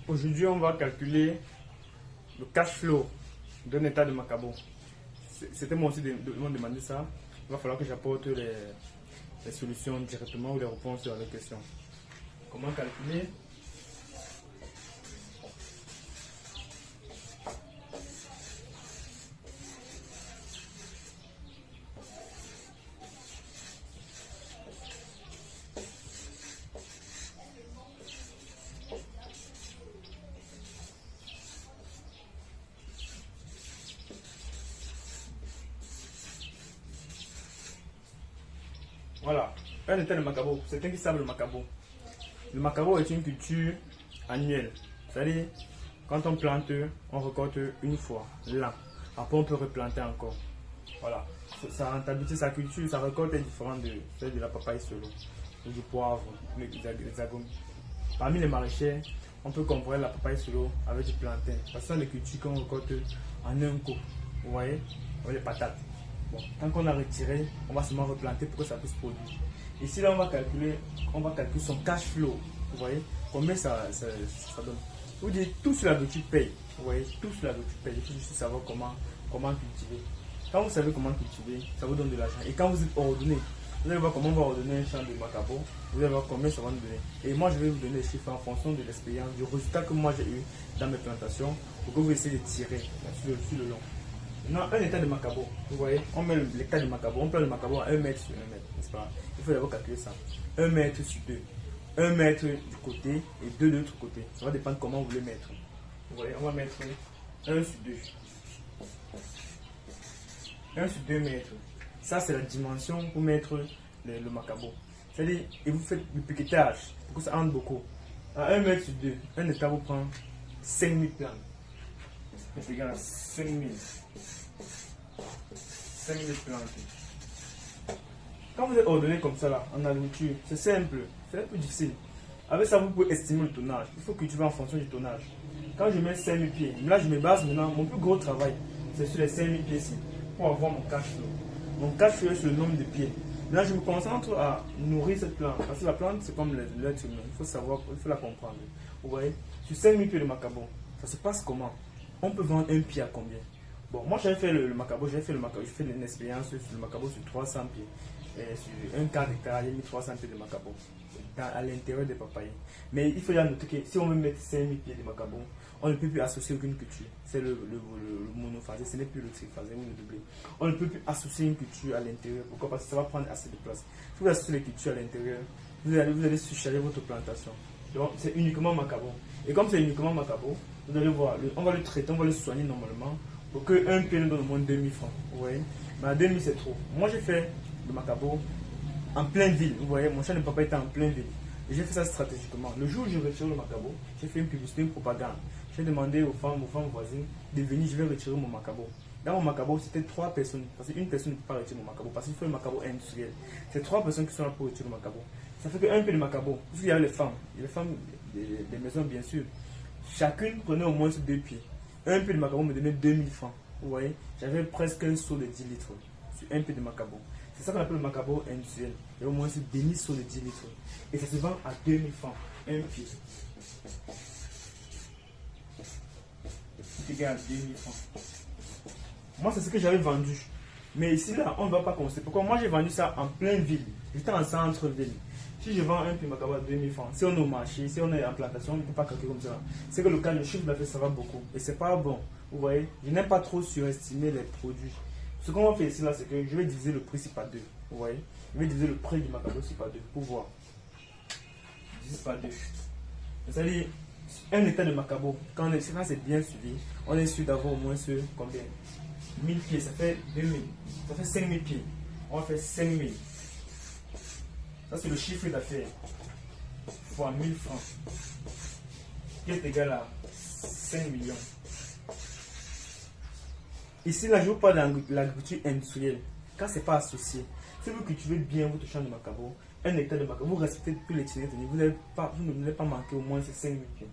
Aujourd'hui, on va calculer le cash flow d'un état de Macabo. C'était moi aussi de me demander ça. Il va falloir que j'apporte les solutions directement ou les réponses à la question. Comment calculer? Voilà, un état de Macabo. Certains qui savent le Macabo. Le Macabo est une culture annuelle. C'est-à-dire, quand on plante, on récolte une fois, l'an. Après, on peut replanter encore. Voilà. Sa rentabilité, sa culture, sa récolte est différente de celle de la papaye solo, ou du poivre, les agrumes. Parmi les maraîchers, on peut comparer la papaye solo avec du plantain. Parce que ce sont des cultures qu'on récolte en un coup. Vous voyez, avec les patates. Bon, tant qu'on a retiré, on va seulement replanter pour que ça puisse produire. Ici, là, on va calculer son cash flow. Vous voyez, combien ça donne. Vous dites, tout cela que tu payes. Vous voyez, tout cela que tu payes. Il faut juste savoir comment cultiver. Quand vous savez comment cultiver, ça vous donne de l'argent. Et quand vous êtes ordonné, vous allez voir comment on va ordonner un champ de Macabo. Vous allez voir combien ça va nous donner. Et moi, je vais vous donner les chiffres en fonction de l'expérience, du résultat que moi j'ai eu dans mes plantations, pour que vous essayez de tirer sur le long. Maintenant, un état de Macabo, vous voyez, on met l'état de Macabo, on prend le Macabo à 1 mètre sur 1 mètre, n'est-ce pas? Il faut d'abord calculer ça. 1 mètre sur 2. 1 mètre du côté et 2 de l'autre côté. Ça va dépendre comment vous voulez mettre. Vous voyez, on va mettre 1 sur 2. 1 sur 2 mètres. Ça, c'est la dimension pour mettre le Macabo. C'est-à-dire, et vous faites du piquetage pour que ça entre beaucoup. À 1 mètre sur 2, un état vous prend 5000 plantes. C'est égal à 5000. 5000 plantes. Quand vous êtes ordonné comme ça là, en agriculture, c'est simple, c'est un peu difficile. Avec ça, vous pouvez estimer le tonnage. Il faut cultiver en fonction du tonnage. Quand je mets 5000 pieds, là je me base maintenant, mon plus gros travail, c'est sur les 5000 pieds-ci, pour avoir mon cash flow. Mon cash flow est sur le nombre de pieds. Là, je me concentre à nourrir cette plante. Parce que la plante, c'est comme l'être humain. Il faut savoir, il faut la comprendre. Vous voyez, sur 5000 pieds de Macabo, ça se passe comment? On peut vendre un pied à combien? Bon, moi j'avais fait le Macabo, j'ai fait une expérience sur le Macabo sur 300 pieds. Et sur un quart d'hectare, j'ai mis 300 pieds de Macabo à l'intérieur des papayers. Mais il faut bien noter que si on veut mettre 5000 pieds de Macabo, on ne peut plus associer aucune culture. C'est le monophasé, ce n'est plus le triphasé ou le doublé. On ne peut plus associer une culture à l'intérieur. Pourquoi? Parce que ça va prendre assez de place. Si vous associez les cultures à l'intérieur, vous allez surcharger votre plantation. Donc c'est uniquement Macabo. Et comme c'est uniquement Macabo, vous allez voir, on va le traiter, on va le soigner normalement pour qu'un pied nous donne au moins 2000 francs. Vous voyez? Mais à 2000 c'est trop. Moi j'ai fait le Macabo en pleine ville. Vous voyez, mon champ de papa était en pleine ville. Et j'ai fait ça stratégiquement. Le jour où je retire le Macabo, j'ai fait une publicité, une propagande. J'ai demandé aux femmes voisines de venir, je vais retirer mon Macabo. Dans mon Macabo, c'était 3 personnes. Parce qu'une personne ne peut pas retirer mon Macabo. Parce qu'il faut le Macabo industriel. C'est 3 personnes qui sont là pour retirer le Macabo. Ça fait qu'un peu de Macabo. Parce qu'il y a les femmes. Et les femmes des maisons, bien sûr. Chacune prenait au moins 2 pieds. Un peu de Macabo me donnait 2000 francs. Vous voyez, j'avais presque un seau de 10 litres sur un peu de Macabo. C'est ça qu'on appelle le Macabo industriel. Il y a au moins des demi-seaux de 10 litres. Et ça se vend à 2000 francs. Un pied. C'est égal à 2000 francs. Moi, c'est ce que j'avais vendu. Mais ici, là, on ne va pas commencer. Pourquoi? Moi, j'ai vendu ça en pleine ville. J'étais en centre-ville. Si je vends un pied Macabo à 2000 francs, si on est au marché, si on est en plantation, on ne peut pas calculer comme ça. C'est que le chiffre d'affaires, ça va beaucoup. Et c'est pas bon. Vous voyez, je n'aime pas trop surestimer les produits. Ce qu'on va faire ici, là, c'est que je vais diviser le prix par 2. Vous voyez, je vais diviser le prix du Macabo par 2 pour voir. Je divise par 2. C'est-à-dire, un état de Macabo, quand c'est bien suivi, on est sûr d'avoir au moins combien? 1000 pieds, ça fait 2000. Ça fait 5000 pieds. On va faire 5000. Ça, c'est le chiffre d'affaires. Fois 1000 francs. Qui est égal à 5 millions. Ici, là, je vous parle de l'agriculture industrielle. Quand ce n'est pas associé, si vous cultivez bien votre champ de Macabo, un hectare de Macabo, vous respectez tous les tirés, vous ne voulez pas manquer au moins 5 000 pieds,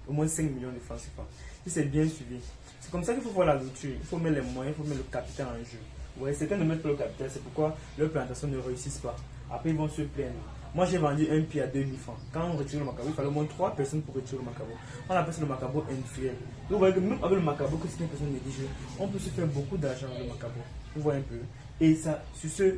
au moins 5 millions de francs CFA. Si c'est bien suivi. C'est comme ça qu'il faut voir l'agriculture. Il faut mettre les moyens, il faut mettre le capital en jeu. Vous voyez, certains ne mettent pas le capital, c'est pourquoi leurs plantations ne réussissent pas. Après, ils vont se plaindre. Moi, j'ai vendu un pied à 2000 francs. Quand on retire le macabo, il fallait au moins 3 personnes pour retirer le macabo. On appelle ça le macabo industriel. Donc, vous voyez que même avec le macabo, que c'est une personne négligée, on peut se faire beaucoup d'argent avec le macabo. Vous voyez un peu. Et ça, sur ce,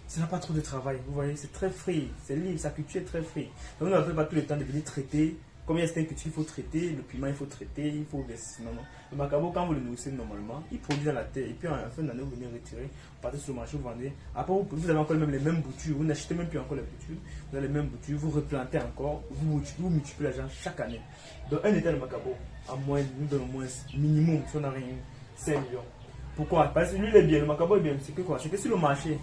ça n'a pas trop de travail. Vous voyez, c'est très free. C'est libre, sa culture est très free. Donc, on n'a pas tout le temps de venir traiter. Comme il y a certaines cultures, il faut traiter, le piment, il faut traiter, il faut baisser. Non, non. Le macabo, quand vous le nourrissez normalement, il produit dans la terre. Et puis, en fin d'année, vous venez retirer, vous partez sur le marché, vous vendez. Après, vous avez encore même les mêmes boutures. Vous n'achetez même plus encore les boutures. Vous avez les mêmes boutures, vous replantez encore, vous multipliez l'argent chaque année. Donc, un hectare de macabo, à moins, nous donne au moins minimum, si on n'a rien, 5 millions. Pourquoi? Parce que lui, il est bien, le macabo est bien. C'est que quoi? C'est que sur le marché,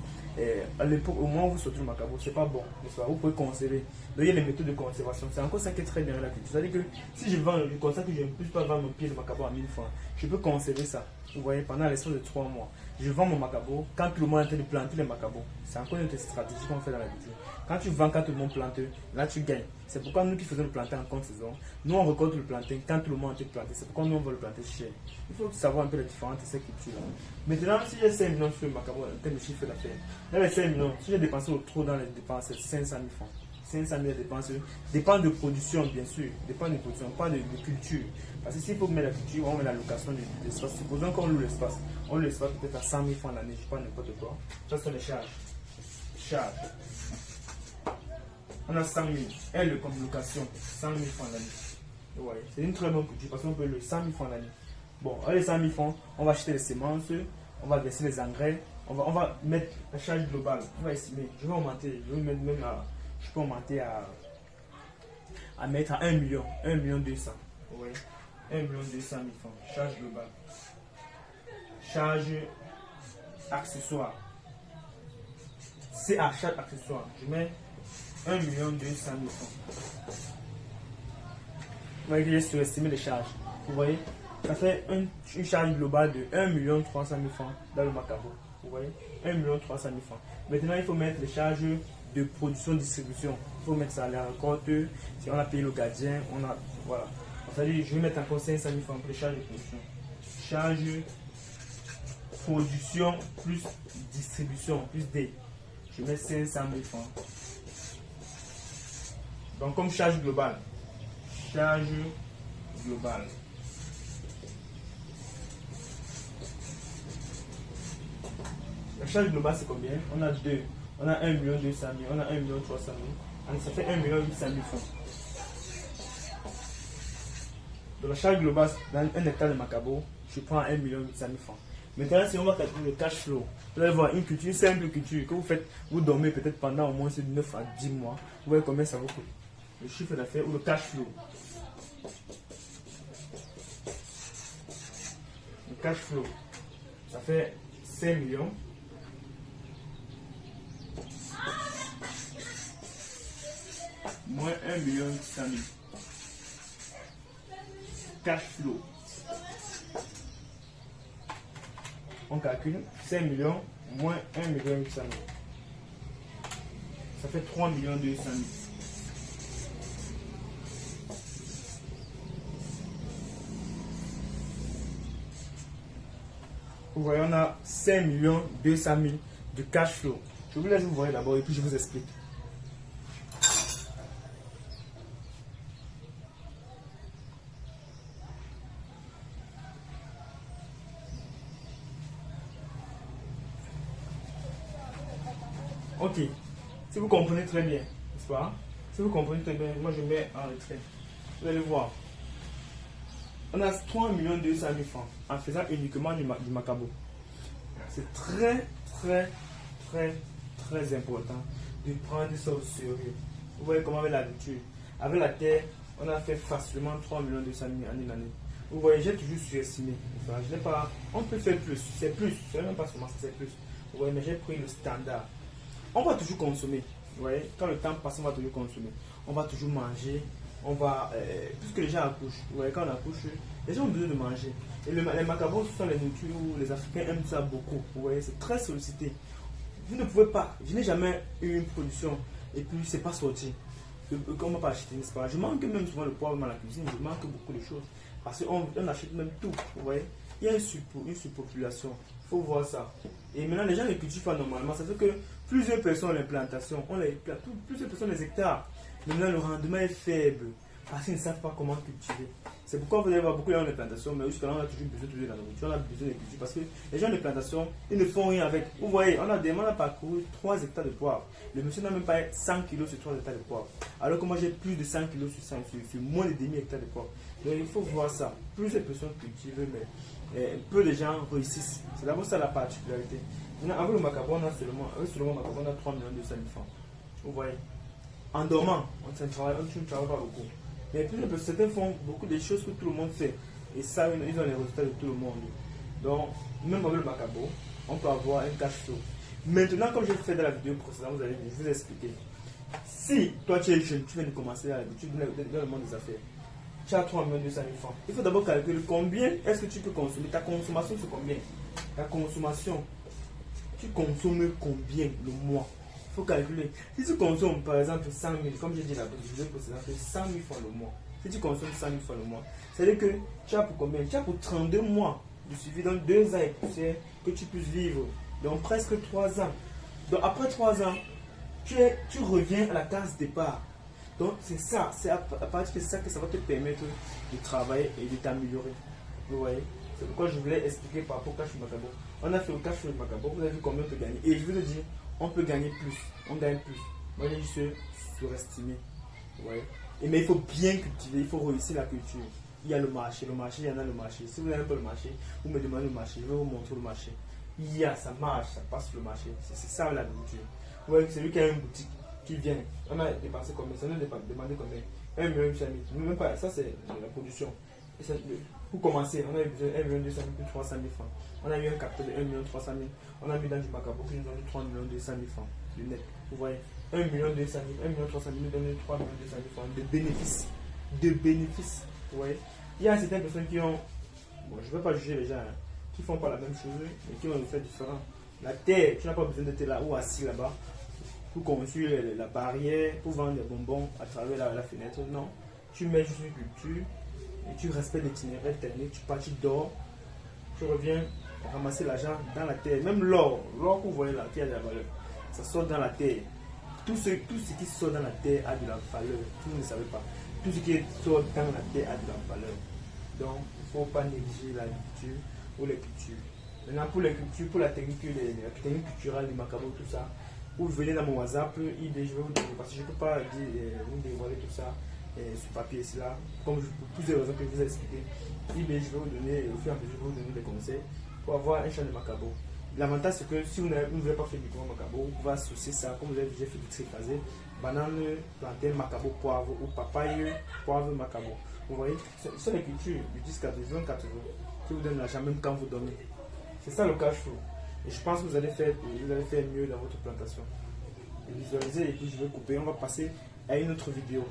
à l'époque, au moment où vous sortez le macabo, c'est pas bon. Vous pouvez conserver. Donc, il y a les méthodes de conservation. C'est encore ça qui est très bien la culture. C'est-à-dire que si je vends, je constate que je ne peux pas vendre mon pied de macabo à 1000 francs, je peux conserver ça. Vous voyez, pendant l'espace de 3 mois. Je vends mon macabo quand tout le monde est en train de planter les macabos. C'est encore une autre stratégie qu'on fait dans la culture. Quand tu vends, quand tout le monde plante, là tu gagnes. C'est pourquoi nous qui faisons le plantain en compte saison, nous on récolte le plantain quand tout le monde est en train de planter. C'est pourquoi nous on va le planter cher. Il faut savoir un peu les différentes de ces cultures-là. Maintenant, si j'ai 5 millions sur le macabo en termes de chiffre d'affaires, là les 5 millions, si j'ai dépensé au trop dans les dépenses, c'est 500 000 francs. 500 000 dépenses, dépend de production bien sûr, dépend de production, pas de culture. Parce que s'il faut mettre la culture, on met la location de l'espace. Supposons qu'on loue l'espace. On loue l'espace peut-être à 100 000 francs l'année, je ne sais pas n'importe quoi. Ça sont les charges. Charges. On a 100 000. Elle comme location, 100 000 francs l'année. Ouais, c'est une très bonne culture parce qu'on peut louer 100 000 francs l'année. Bon, avec les 100 000 francs, on va acheter les semences, on va verser les engrais, on va mettre la charge globale. On va estimer. Je vais augmenter, je vais mettre même à. Je peux augmenter à mettre à 1 million, 1 million 200. Oui, 1 million 200 000 francs. Charge globale. Charge accessoire. C'est à charge accessoire. Je mets 1 million 200 000 francs. Vous voyez que j'ai surestimé les charges. Vous voyez, ça fait une charge globale de 1 million 300 000 francs dans le macabo. Vous voyez, 1 million 300 000 francs. Maintenant, il faut mettre les charges de production-distribution. Il faut mettre ça à la récolte. Si on a payé le gardien, on a. Voilà. C'est-à-dire, je vais mettre encore 500 000 francs pour les charges de production. Charge production plus distribution, plus D. Je mets 500 000 francs. Donc, comme charge globale. Charge globale. La charge globale, c'est combien? On a deux. On a 1 million 200 000, on a 1 million 300 000. Donc ça fait 1 million 800 000 francs. Donc la charge globale, dans un hectare de macabo, je prends 1 million 800 000 francs. Maintenant, si on va calculer le cash flow, vous allez voir une culture, une simple culture que vous faites, vous dormez peut-être pendant au moins 9 à 10 mois. Vous voyez combien ça vous coûte. Le chiffre d'affaires ou le cash flow. Le cash flow, ça fait 5 millions. Moins 1 million 800 000. Cash flow. On calcule 5 millions moins 1 million 800 000. Ça fait 3 millions 200 000. Vous voyez, on a 5 millions 200 000 de cash flow. Je vous laisse vous voir d'abord et puis je vous explique. Ok, si vous comprenez très bien, n'est-ce pas? Si vous comprenez très bien, moi je mets en retrait. Vous allez voir. On a 3 200 000 francs en faisant uniquement du macabo. C'est très, très, très, très important de prendre ça au sérieux. Vous voyez comment avec l'habitude, avec la terre, on a fait facilement 3 200 000 en une année. Vous voyez, j'ai toujours surestimé. Je n'ai pas, on peut faire plus, c'est plus. Je ne sais même pas comment c'est plus. Vous voyez, mais j'ai pris le standard. On va toujours consommer. Vous voyez, quand le temps passe, on va toujours consommer. On va toujours manger. On va, puisque les gens accouchent, vous voyez, quand on accouche, les gens ont besoin de manger. Et les macabros, ce sont les nourritures où les Africains aiment ça beaucoup. Vous voyez, c'est très sollicité. Vous ne pouvez pas, je n'ai jamais eu une production et puis c'est pas sorti. Qu'on ne va pas acheter, n'est-ce pas? Je manque même souvent le poivre dans la cuisine, je manque beaucoup de choses. Parce qu'on achète même tout, vous voyez. Il y a une surpopulation, il faut voir ça. Et maintenant, les gens ne cultivent pas normalement. Ça fait que Plusieurs personnes ont les plantations, plusieurs personnes ont les hectares. Maintenant, le rendement est faible parce qu'ils ne savent pas comment cultiver. C'est pourquoi vous allez voir beaucoup de gens ont les plantations, mais jusqu'à là, on a toujours besoin de la nourriture, on a besoin de culture parce que les gens ont les plantations, ils ne font rien avec. Vous voyez, on a parcouru 3 hectares de poivre. Le monsieur n'a même pas 100 kilos sur 3 hectares de poivre. Alors que moi, j'ai plus de 100 kilos sur moins de demi hectares de poivre. Donc, il faut voir ça. Plusieurs personnes cultivent, mais peu de gens réussissent. C'est d'abord ça la particularité. Maintenant, avec le macabo, on a seulement macabo, on a 3 200 000 francs. Vous voyez, en dormant, on ne travaille pas beaucoup. Mais certains font beaucoup de choses que tout le monde fait. Et ça, ils ont les résultats de tout le monde. Donc, même avec le macabo, on peut avoir un cash flow. Maintenant, comme je fait dans la vidéo précédente, je vous ai expliqué. Si toi tu es jeune, tu viens de commencer à l'habitude dans le monde des affaires, tu as 3 200 000 francs. Il faut d'abord calculer combien est-ce que tu peux consommer. Ta consommation, c'est combien? Ta consommation, tu consommes combien le mois? Il faut calculer. Si tu consommes par exemple 100 000, comme j'ai dit là, je vais procéder 100 000 francs le mois. Si tu consommes 100 000 francs le mois, c'est-à-dire que tu as pour combien? Tu as pour 32 mois de suivi, donc 2 ans et poussière que tu puisses vivre. Donc presque 3 ans. Donc après 3 ans, tu reviens à la case départ. Donc c'est ça, c'est à partir de ça que ça va te permettre de travailler et de t'améliorer. Vous voyez? C'est pourquoi je voulais expliquer par rapport au cash macabo. On a fait le cash macabo, vous avez vu combien on peut gagner. Et je veux te dire, on peut gagner plus, on gagne plus. Moi j'ai juste surestimé. Vous voyez? Mais il faut bien cultiver, il faut réussir la culture. Il y a le marché, il y en a le marché. Si vous n'avez pas le marché, vous me demandez le marché, je vais vous montrer le marché. Ça marche, ça passe sur le marché. C'est ça la culture. Vous voyez, c'est lui qui a une boutique qui vient. On a dépensé combien? Ça nous a demandé combien? 1 million 800 000. Même pas, ça c'est la production. Et ça, pour commencer, on a eu besoin de 1 million 200 000 plus 300 000 francs. On a eu un capital de 1 million 300 000. On a mis dans du macabo qui nous donne 3 millions 200 000 francs de net. Vous voyez, 1 million 200 000, 1 million 300 000 nous donne 3 millions 200 000 francs de bénéfices. De bénéfices. Vous voyez, il y a certaines personnes qui ont, bon, je ne vais pas juger les gens, hein, qui ne font pas la même chose, mais qui ont des faits différents. La terre, tu n'as pas besoin d'être là ou assis là-bas pour construire la barrière, pour vendre des bonbons à travers la fenêtre. Non, tu mets juste une culture et tu respectes l'itinéraire technique, tu pars, tu dors, tu reviens ramasser l'argent dans la terre. Même l'or que vous voyez là, qui a de la valeur, ça sort dans la terre. Tout ce qui sort dans la terre a de la valeur. Tout le monde ne savait pas. Tout ce qui sort dans la terre a de la valeur. Donc, il ne faut pas négliger la culture ou les cultures. Maintenant, pour les cultures, pour la technique culturelle, les macabo, tout ça, vous venez dans mon WhatsApp, je vais vous donner, parce que je ne peux pas vous dévoiler tout ça sur papier ici là, comme pour plusieurs raisons que je vous ai expliqué. Je vais vous donner, au fur et à mesure, je vais vous donner des conseils pour avoir un champ de macabo. L'avantage c'est que si vous n'avez pas fait du tout macabo, vous pouvez associer ça, comme vous avez déjà fait du tricasé, banane, plantain, macabo, poivre, ou papaye, poivre, macabo. Vous voyez, ce sont les cultures du 10, 80, 80 qui vous donnent l'argent même quand vous dormez. C'est ça le cash flow. Et je pense que vous allez faire mieux dans votre plantation. Et visualisez, et puis je vais couper. On va passer à une autre vidéo.